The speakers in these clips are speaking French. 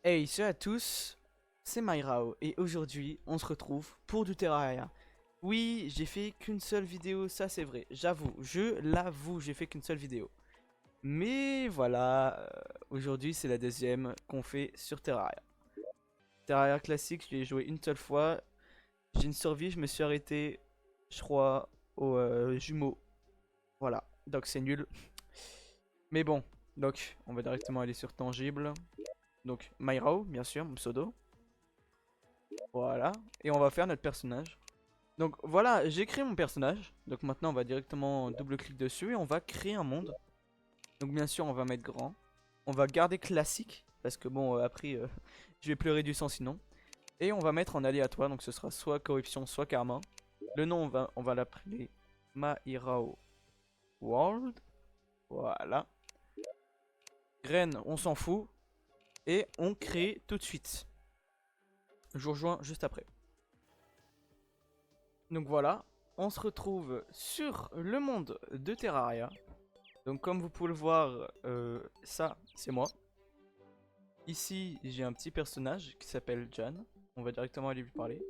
Hey, salut à tous, c'est Myrao et aujourd'hui on se retrouve pour du Terraria. Oui, j'ai fait qu'une seule vidéo, ça c'est vrai, j'avoue, je l'avoue, j'ai fait qu'une seule vidéo. Mais voilà, aujourd'hui c'est la deuxième qu'on fait sur Terraria. Terraria classique, je l'ai joué une seule fois, j'ai une survie, je me suis arrêté, je crois, aux jumeaux. Voilà, donc c'est nul. Mais bon, donc on va directement aller sur Tangible. Donc Myrao, bien sûr, mon pseudo. Voilà, et on va faire notre personnage. Donc voilà, j'ai créé mon personnage. Donc maintenant on va directement double-clic dessus et on va créer un monde. Donc bien sûr on va mettre grand. On va garder classique, parce que bon après je vais pleurer du sang sinon. Et on va mettre en aléatoire, donc ce sera soit corruption, soit karma. Le nom on va l'appeler Mahirao World. Voilà. Graine, on s'en fout. Et on crée tout de suite. Je vous rejoins juste après. Donc voilà, on se retrouve sur le monde de Terraria. Donc comme vous pouvez le voir, ça c'est moi. Ici j'ai un petit personnage qui s'appelle Jan. On va directement aller lui parler.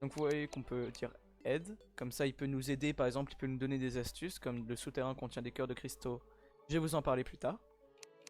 Donc vous voyez qu'on peut dire aide. Comme ça il peut nous aider, par exemple il peut nous donner des astuces. Comme le souterrain contient des cœurs de cristaux. Je vais vous en parler plus tard.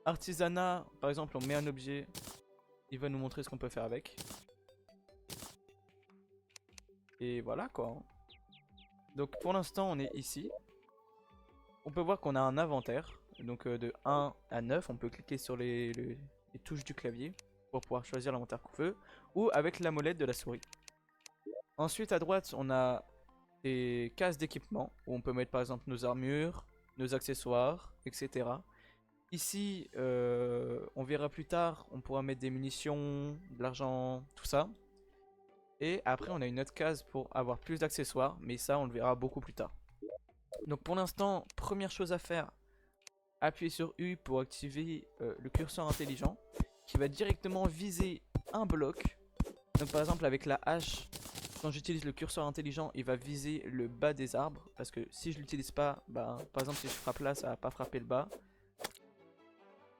Artisanat, par exemple on met un objet. Il va nous montrer ce qu'on peut faire avec. Et voilà quoi. Donc pour l'instant on est ici. On peut voir qu'on a un inventaire. Donc de 1 à 9, on peut cliquer sur les touches du clavier pour pouvoir choisir l'inventaire qu'on veut. Ou avec la molette de la souris. Ensuite à droite on a des cases d'équipement où on peut mettre par exemple nos armures, nos accessoires, etc. Ici on verra plus tard, on pourra mettre des munitions, de l'argent, tout ça. Et après on a une autre case pour avoir plus d'accessoires, mais ça on le verra beaucoup plus tard. Donc pour l'instant, première chose à faire, appuyez sur U pour activer le curseur intelligent qui va directement viser un bloc. Donc par exemple avec la hache, quand j'utilise le curseur intelligent, il va viser le bas des arbres. Parce que si je l'utilise pas, bah, par exemple si je frappe là, ça va pas frapper le bas.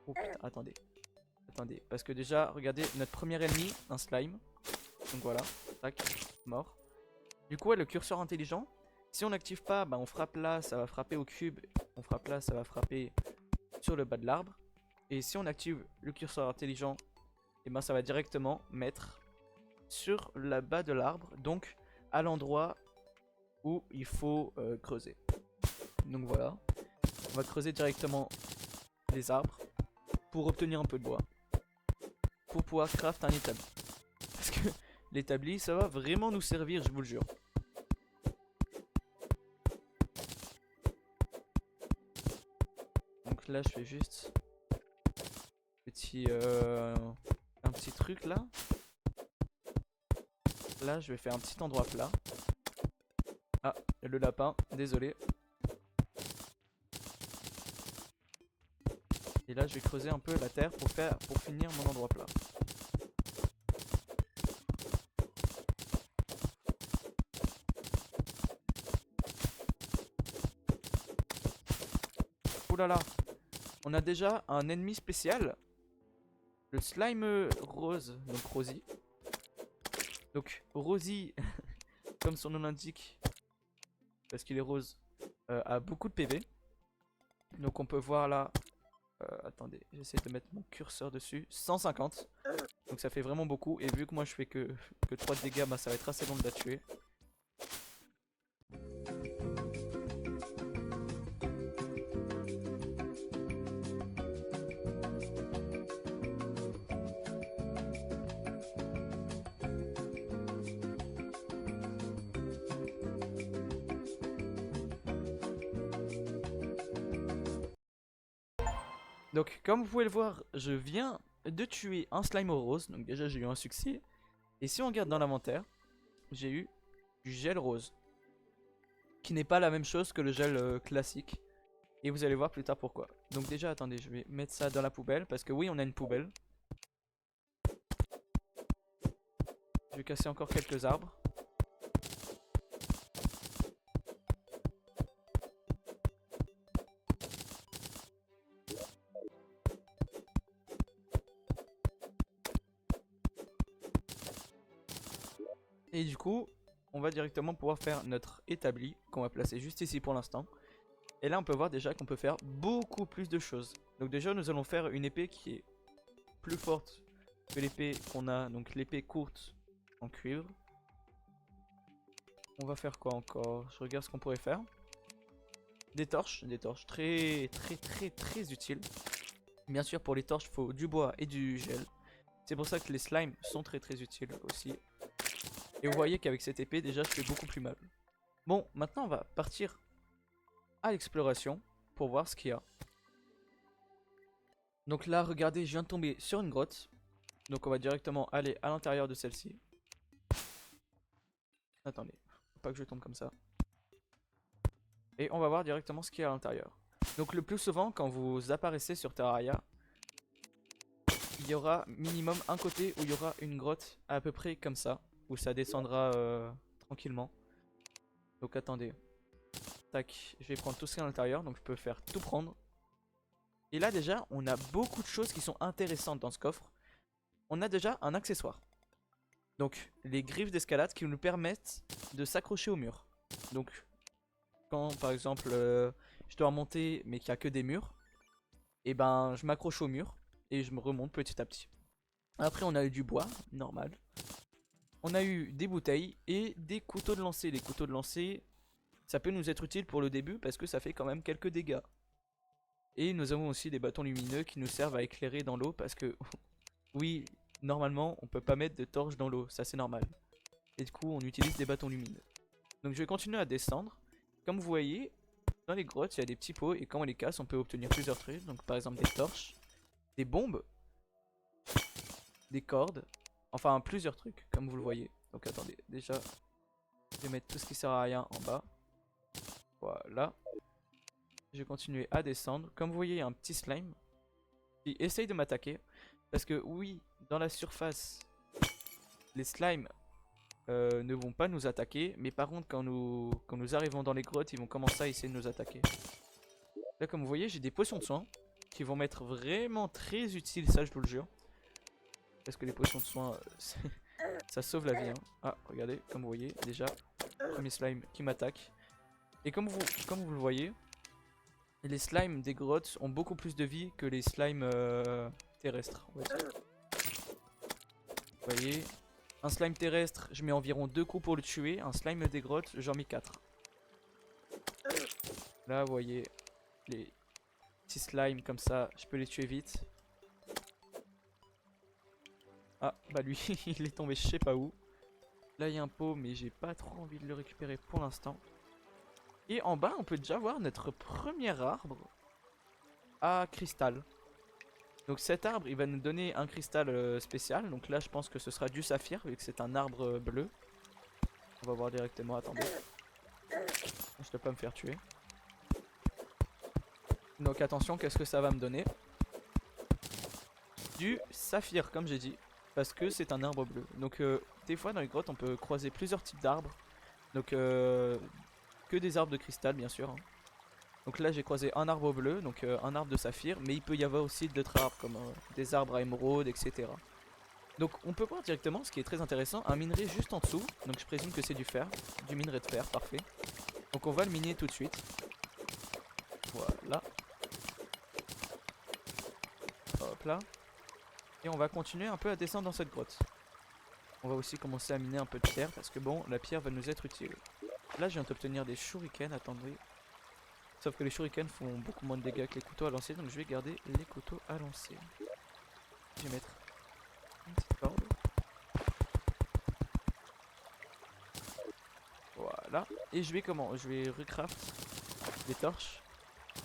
Oh putain, attendez. Attendez, parce que déjà, regardez, notre premier ennemi, un slime. Donc voilà, tac, mort. Du coup, ouais, le curseur intelligent, si on n'active pas, bah, on frappe là, ça va frapper au cube. On frappe là, ça va frapper sur le bas de l'arbre. Et si on active le curseur intelligent, et ben ça va directement mettre sur la bas de l'arbre, donc à l'endroit où il faut creuser. Donc voilà, on va creuser directement les arbres pour obtenir un peu de bois, pour pouvoir craft un établi. Parce que l'établi, ça va vraiment nous servir, je vous le jure. Donc là, je fais juste un petit truc là. Là, je vais faire un petit endroit plat. Ah, le lapin, désolé. Et là, je vais creuser un peu la terre pour finir mon endroit plat. Ouh là là, on a déjà un ennemi spécial. Le slime rose, donc Rosie. Donc Rosie, comme son nom l'indique, parce qu'il est rose, a beaucoup de PV. Donc on peut voir là, attendez, j'essaie de mettre mon curseur dessus, 150. Donc ça fait vraiment beaucoup, et vu que moi je fais que 3 de dégâts, bah ça va être assez long de la tuer. Donc comme vous pouvez le voir, je viens de tuer un slime rose, donc déjà j'ai eu un succès. Et si on regarde dans l'inventaire, j'ai eu du gel rose, qui n'est pas la même chose que le gel classique. Et vous allez voir plus tard pourquoi. Donc déjà attendez, je vais mettre ça dans la poubelle, parce que oui on a une poubelle. Je vais casser encore quelques arbres. Et du coup, on va directement pouvoir faire notre établi qu'on va placer juste ici pour l'instant. Et là, on peut voir déjà qu'on peut faire beaucoup plus de choses. Donc déjà, nous allons faire une épée qui est plus forte que l'épée qu'on a. Donc l'épée courte en cuivre. On va faire quoi encore? Je regarde ce qu'on pourrait faire. Des torches très utiles. Bien sûr, pour les torches, il faut du bois et du gel. C'est pour ça que les slimes sont très utiles aussi. Et vous voyez qu'avec cette épée, déjà, je fais beaucoup plus mal. Bon, maintenant, on va partir à l'exploration pour voir ce qu'il y a. Donc là, regardez, je viens de tomber sur une grotte. Donc on va directement aller à l'intérieur de celle-ci. Attendez, faut pas que je tombe comme ça. Et on va voir directement ce qu'il y a à l'intérieur. Donc le plus souvent, quand vous apparaissez sur Terraria, il y aura minimum un côté où il y aura une grotte à peu près comme ça, où ça descendra tranquillement. Donc attendez. Tac, je vais prendre tout ce qu'il y a à l'intérieur, donc je peux faire tout prendre. Et là déjà, on a beaucoup de choses qui sont intéressantes dans ce coffre. On a déjà un accessoire. Donc les griffes d'escalade qui nous permettent de s'accrocher au mur. Donc quand par exemple je dois remonter mais qu'il n'y a que des murs, et ben je m'accroche au mur et je me remonte petit à petit. Après on a eu du bois, normal. On a eu des bouteilles et des couteaux de lancer. Les couteaux de lancer, ça peut nous être utile pour le début parce que ça fait quand même quelques dégâts. Et nous avons aussi des bâtons lumineux qui nous servent à éclairer dans l'eau parce que oui, normalement on peut pas mettre de torches dans l'eau, ça c'est normal. Et du coup on utilise des bâtons lumineux. Donc je vais continuer à descendre. Comme vous voyez, dans les grottes il y a des petits pots et quand on les casse on peut obtenir plusieurs trucs. Donc par exemple des torches, des bombes, des cordes, enfin plusieurs trucs comme vous le voyez. Donc attendez, déjà je vais mettre tout ce qui sert à rien en bas. Voilà. Je vais continuer à descendre. Comme vous voyez il y a un petit slime qui essaye de m'attaquer. Parce que oui, dans la surface, les slimes ne vont pas nous attaquer. Mais par contre, quand nous arrivons dans les grottes, ils vont commencer à essayer de nous attaquer. Là, comme vous voyez, j'ai des potions de soin qui vont m'être vraiment très utiles, ça je vous le jure. Parce que les potions de soin, ça sauve la vie. Hein. Ah, regardez, comme vous voyez, déjà, premier slime qui m'attaque. Et comme vous le voyez, les slimes des grottes ont beaucoup plus de vie que les slimes terrestres. Vous voyez, un slime terrestre, je mets environ 2 coups pour le tuer. Un slime des grottes, j'en mets 4. Là, vous voyez, les petits slimes comme ça, je peux les tuer vite. Ah, bah lui, il est tombé je sais pas où. Là, il y a un pot, mais j'ai pas trop envie de le récupérer pour l'instant. Et en bas, on peut déjà voir notre premier arbre à cristal. Donc cet arbre, il va nous donner un cristal spécial. Donc là, je pense que ce sera du saphir, vu que c'est un arbre bleu. On va voir directement, attendez. Je dois pas me faire tuer. Donc attention, qu'est-ce que ça va me donner? Du saphir, comme j'ai dit. Parce que c'est un arbre bleu. Donc des fois, dans les grottes, on peut croiser plusieurs types d'arbres. Donc que des arbres de cristal, bien sûr. Hein. Donc là j'ai croisé un arbre bleu, donc un arbre de saphir, mais il peut y avoir aussi d'autres arbres comme des arbres à émeraude, etc. Donc on peut voir directement, ce qui est très intéressant, un minerai juste en dessous, donc je présume que c'est du fer, du minerai de fer, parfait. Donc on va le miner tout de suite. Voilà. Hop là. Et on va continuer un peu à descendre dans cette grotte. On va aussi commencer à miner un peu de pierre, parce que bon, la pierre va nous être utile. Là je viens d'obtenir des shurikens, attendez. Sauf que les shurikens font beaucoup moins de dégâts que les couteaux à lancer, donc je vais garder les couteaux à lancer. Je vais mettre une petite corde. Voilà. Et je vais comment? Je vais recraft des torches.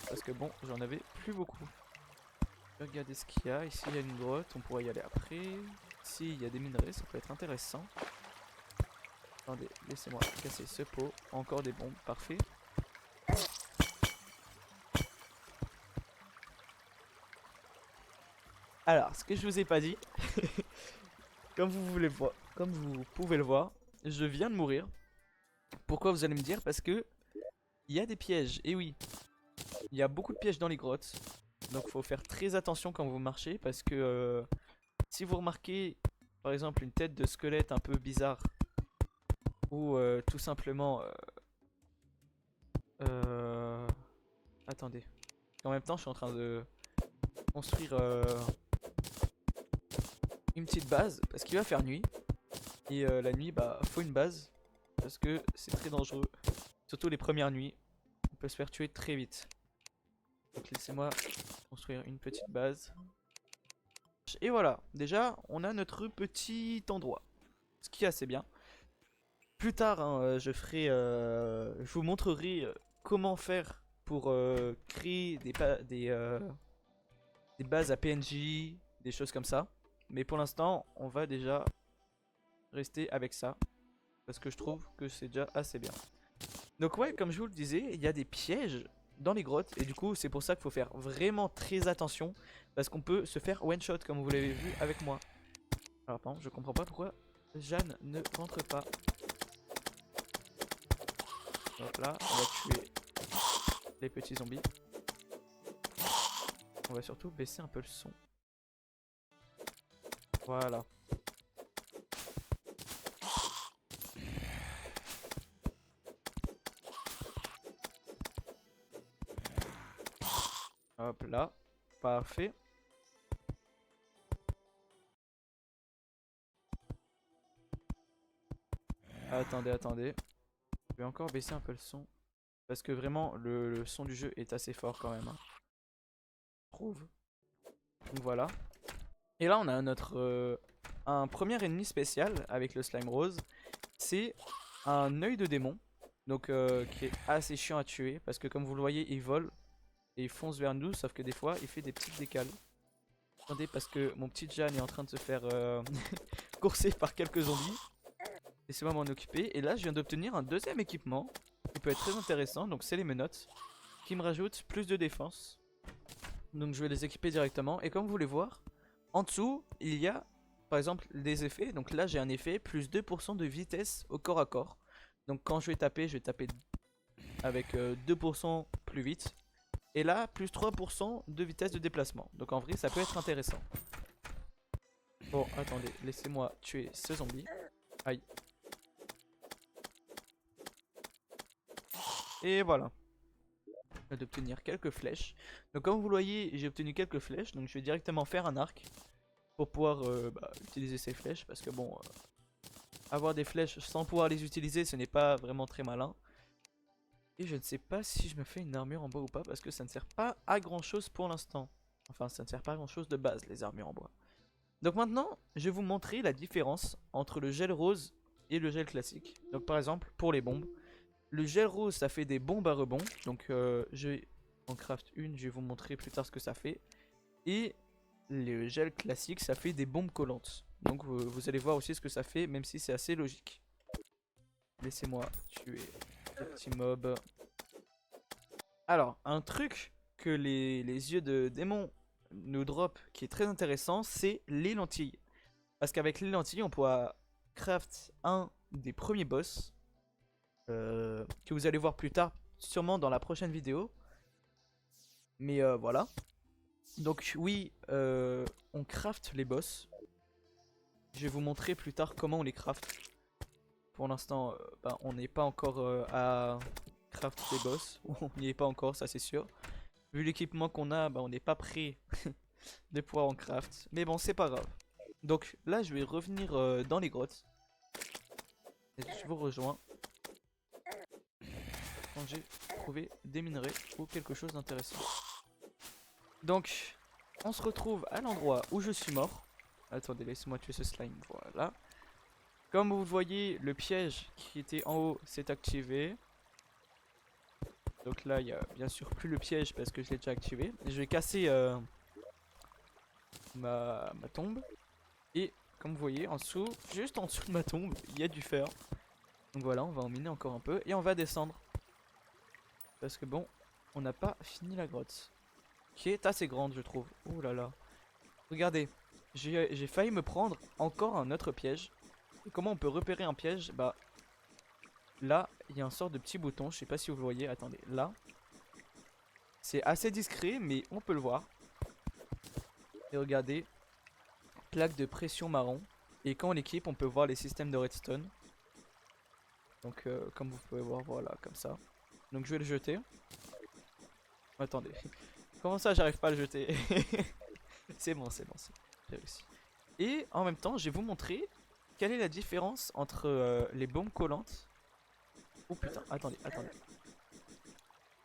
Parce que bon, j'en avais plus beaucoup. Je vais regarder ce qu'il y a. Ici il y a une grotte, on pourrait y aller après. Ici il y a des minerais, ça peut être intéressant. Attendez, laissez-moi casser ce pot. Encore des bombes, parfait. Alors, ce que je vous ai pas dit, comme vous pouvez le voir, je viens de mourir. Pourquoi vous allez me dire? Parce que il y a des pièges. Et oui, il y a beaucoup de pièges dans les grottes. Donc faut faire très attention quand vous marchez parce que si vous remarquez par exemple une tête de squelette un peu bizarre ou tout simplement... Attendez. En même temps, je suis en train de construire une petite base parce qu'il va faire nuit. Et la nuit, bah, faut une base parce que c'est très dangereux. Surtout les premières nuits, on peut se faire tuer très vite. Donc laissez-moi construire une petite base. Et voilà, déjà, on a notre petit endroit. Ce qui est assez bien. Plus tard, hein, je vous montrerai comment faire pour créer des bases à PNJ, des choses comme ça. Mais pour l'instant, on va déjà rester avec ça. Parce que je trouve que c'est déjà assez bien. Donc ouais, comme je vous le disais, il y a des pièges dans les grottes. Et du coup, c'est pour ça qu'il faut faire vraiment très attention. Parce qu'on peut se faire one shot, comme vous l'avez vu avec moi. Alors pardon, je comprends pas pourquoi Jeanne ne rentre pas. Hop là, on va tuer les petits zombies. On va surtout baisser un peu le son. Voilà. Hop là. Parfait. Attendez, attendez. Je vais encore baisser un peu le son. Parce que vraiment, le son du jeu est assez fort quand même. Hein. Je trouve. Donc voilà. Et là, on a un premier ennemi spécial avec le slime rose. C'est un œil de démon. Donc qui est assez chiant à tuer. Parce que comme vous le voyez, il vole. Et il fonce vers nous. Sauf que des fois, il fait des petites décales. Attendez, parce que mon petit Jeanne est en train de se faire courser par quelques zombies. Laissez-moi m'en occuper. Et là, je viens d'obtenir un deuxième équipement qui peut être très intéressant. Donc, c'est les menottes qui me rajoutent plus de défense. Donc, je vais les équiper directement. Et comme vous voulez voir, en dessous, il y a par exemple des effets. Donc là, j'ai un effet plus 2% de vitesse au corps à corps. Donc, quand je vais taper avec 2% plus vite. Et là, plus 3% de vitesse de déplacement. Donc, en vrai, ça peut être intéressant. Bon, attendez, laissez-moi tuer ce zombie. Aïe. Et voilà. D'obtenir quelques flèches. Donc comme vous le voyez, j'ai obtenu quelques flèches. Donc je vais directement faire un arc. Pour pouvoir utiliser ces flèches. Parce que bon, avoir des flèches sans pouvoir les utiliser, ce n'est pas vraiment très malin. Et je ne sais pas si je me fais une armure en bois ou pas. Parce que ça ne sert pas à grand chose pour l'instant. Enfin, ça ne sert pas à grand chose de base, les armures en bois. Donc maintenant, je vais vous montrer la différence entre le gel rose et le gel classique. Donc par exemple, pour les bombes. Le gel rose, ça fait des bombes à rebond. Donc je vais en craft une, je vais vous montrer plus tard ce que ça fait. Et le gel classique, ça fait des bombes collantes. Donc vous allez voir aussi ce que ça fait, même si c'est assez logique. Laissez-moi tuer les petits mobs. Alors, un truc que les yeux de démon nous drop qui est très intéressant, c'est les lentilles. Parce qu'avec les lentilles, on pourra craft un des premiers boss. Que vous allez voir plus tard, sûrement dans la prochaine vidéo. Mais voilà. Donc oui, on craft les boss. Je vais vous montrer plus tard comment on les craft. Pour l'instant, on n'est pas encore à craft les boss. On n'y est pas encore, ça c'est sûr. Vu l'équipement qu'on a, on n'est pas prêt de pouvoir en craft. Mais bon, c'est pas grave. Donc là, je vais revenir dans les grottes. Et je vous rejoins quand j'ai trouvé des minerais ou quelque chose d'intéressant. Donc, on se retrouve à l'endroit où je suis mort. Attendez, laissez-moi tuer ce slime. Voilà. Comme vous le voyez, le piège qui était en haut s'est activé. Donc là, il n'y a bien sûr plus le piège parce que je l'ai déjà activé. Je vais casser ma tombe. Et comme vous voyez, en dessous, juste en dessous de ma tombe, il y a du fer. Donc voilà, on va en miner encore un peu et on va descendre. Parce que bon, on n'a pas fini la grotte. Qui est assez grande, je trouve. Oh là là. Regardez, j'ai failli me prendre encore un autre piège. Et comment on peut repérer un piège? Bah, là, il y a un sort de petit bouton. Je sais pas si vous le voyez. Attendez, là. C'est assez discret, mais on peut le voir. Et regardez, plaque de pression marron. Et quand on l'équipe, on peut voir les systèmes de redstone. Donc comme vous pouvez voir, voilà, comme ça. Donc je vais le jeter. Attendez. Comment ça j'arrive pas à le jeter? C'est bon, c'est bon, j'ai réussi. Et en même temps, je vais vous montrer quelle est la différence entre les bombes collantes. Oh putain, attendez, attendez.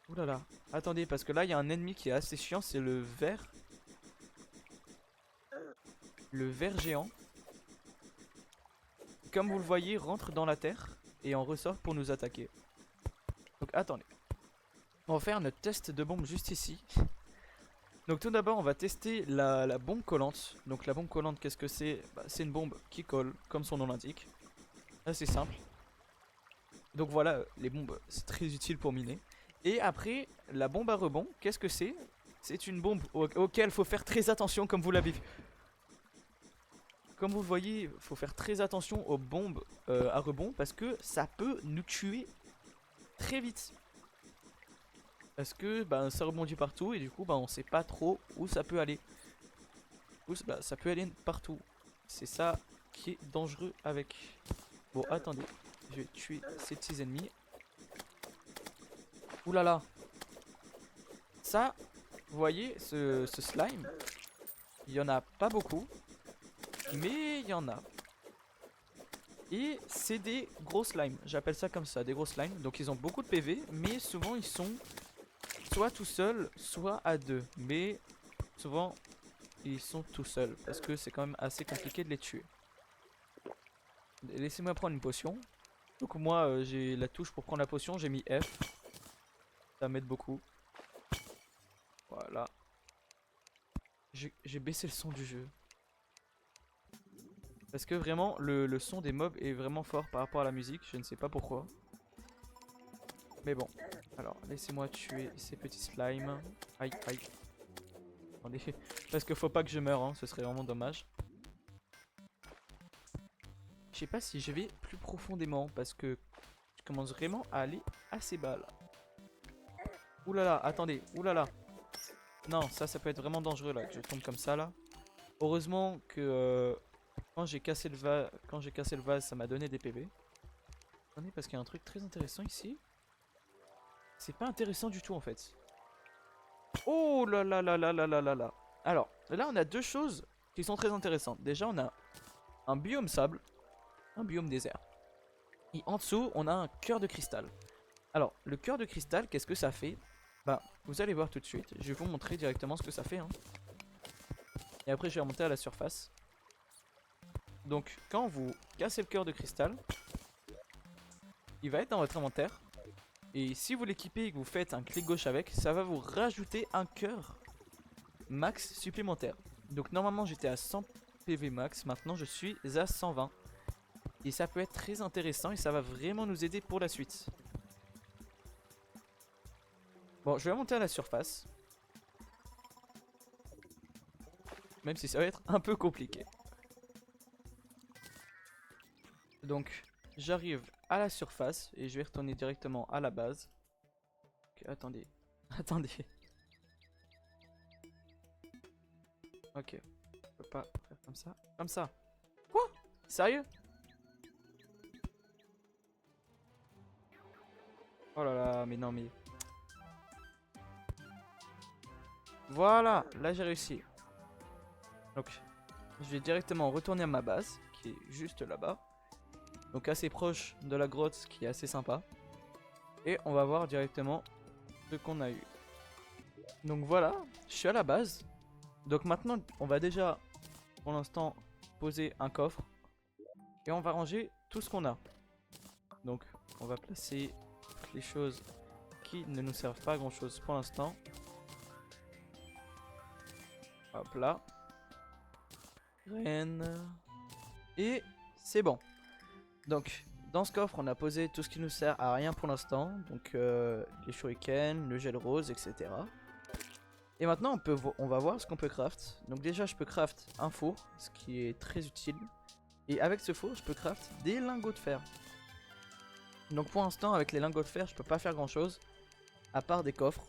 Ouh là là, attendez, parce que là il y a un ennemi qui est assez chiant, c'est le ver. Le ver géant. Comme vous le voyez, rentre dans la terre et en ressort pour nous attaquer. Donc attendez. On va faire notre test de bombe juste ici. Donc tout d'abord on va tester la bombe collante. Donc la bombe collante qu'est-ce que c'est? Bah, c'est une bombe qui colle comme son nom l'indique. Assez simple. Donc voilà, les bombes c'est très utile pour miner. Et après la bombe à rebond qu'est-ce que c'est? C'est une bombe auquel il faut faire très attention comme vous l'avez vu. Comme vous le voyez, il faut faire très attention aux bombes à rebond parce que ça peut nous tuer très vite. Parce que bah, ça rebondit partout et du coup bah, on sait pas trop où ça peut aller. Du coup, bah, ça peut aller partout. C'est ça qui est dangereux avec. Bon attendez, je vais tuer ces petits ennemis. Ouh là là. Ça, vous voyez ce slime, il y en a pas beaucoup. Mais il y en a. Et c'est des gros slimes, j'appelle ça comme ça, des gros slimes. Donc ils ont beaucoup de PV, mais souvent ils sont soit tout seuls, soit à deux. Mais souvent ils sont tout seuls, parce que c'est quand même assez compliqué de les tuer. Laissez-moi prendre une potion. Donc moi j'ai la touche pour prendre la potion, j'ai mis F. Ça m'aide beaucoup. Voilà. J'ai baissé le son du jeu. Parce que vraiment le son des mobs est vraiment fort par rapport à la musique, je ne sais pas pourquoi. Mais bon, alors laissez-moi tuer ces petits slimes. Aïe aïe. Attendez, parce que faut pas que je meure, hein, ce serait vraiment dommage. Je sais pas si je vais plus profondément parce que je commence vraiment à aller assez bas là. Ouh là là, attendez, ouh là là. Non, ça peut être vraiment dangereux là, que je tombe comme ça là. Heureusement que quand j'ai cassé le vase, ça m'a donné des PV. Attendez, parce qu'il y a un truc très intéressant ici. C'est pas intéressant du tout en fait. Oh là là là là là là là là. Alors, là on a deux choses qui sont très intéressantes. Déjà on a un biome sable, un biome désert. Et en dessous on a un cœur de cristal. Alors, le cœur de cristal, qu'est-ce que ça fait? Bah, vous allez voir tout de suite. Je vais vous montrer directement ce que ça fait. Hein. Et après je vais remonter à la surface. Donc, quand vous cassez le cœur de cristal, il va être dans votre inventaire. Et si vous l'équipez et que vous faites un clic gauche avec, ça va vous rajouter un cœur max supplémentaire. Donc normalement j'étais à 100 PV max, maintenant je suis à 120. Et ça peut être très intéressant et ça va vraiment nous aider pour la suite. Bon, je vais monter à la surface. Même si ça va être un peu compliqué. Donc j'arrive à la surface et je vais retourner directement à la base. Ok, attendez, attendez. Ok, je peux pas faire comme ça. Comme ça. Quoi? Sérieux? Oh là là, mais non mais... Voilà, là j'ai réussi. Donc, je vais directement retourner à ma base, qui est juste là-bas. Donc assez proche de la grotte, ce qui est assez sympa. Et on va voir directement ce qu'on a eu. Donc voilà, je suis à la base. Donc maintenant, on va déjà, pour l'instant, poser un coffre. Et on va ranger tout ce qu'on a. Donc, on va placer toutes les choses qui ne nous servent pas à grand chose pour l'instant. Hop là. Graines. Et c'est bon. Donc, dans ce coffre, on a posé tout ce qui nous sert à rien pour l'instant. Donc, les shurikens, le gel rose, etc. Et maintenant, on va voir ce qu'on peut craft. Donc déjà, je peux craft un four, ce qui est très utile. Et avec ce four, je peux craft des lingots de fer. Donc pour l'instant, avec les lingots de fer, je peux pas faire grand chose. À part des coffres.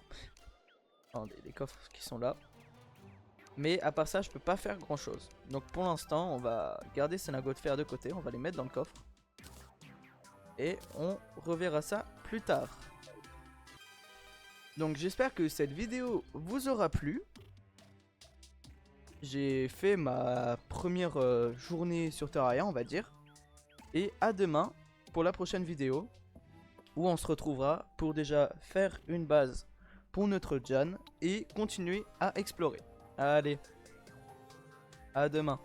Enfin, des coffres qui sont là. Mais à part ça, je peux pas faire grand chose. Donc pour l'instant, on va garder ces lingots de fer de côté. On va les mettre dans le coffre. et on reverra ça plus tard. Donc j'espère que cette vidéo vous aura plu. J'ai fait ma première journée sur Terraria, on va dire. Et à demain pour la prochaine vidéo, où on se retrouvera pour déjà faire une base pour notre Jan et continuer à explorer. Allez, à demain.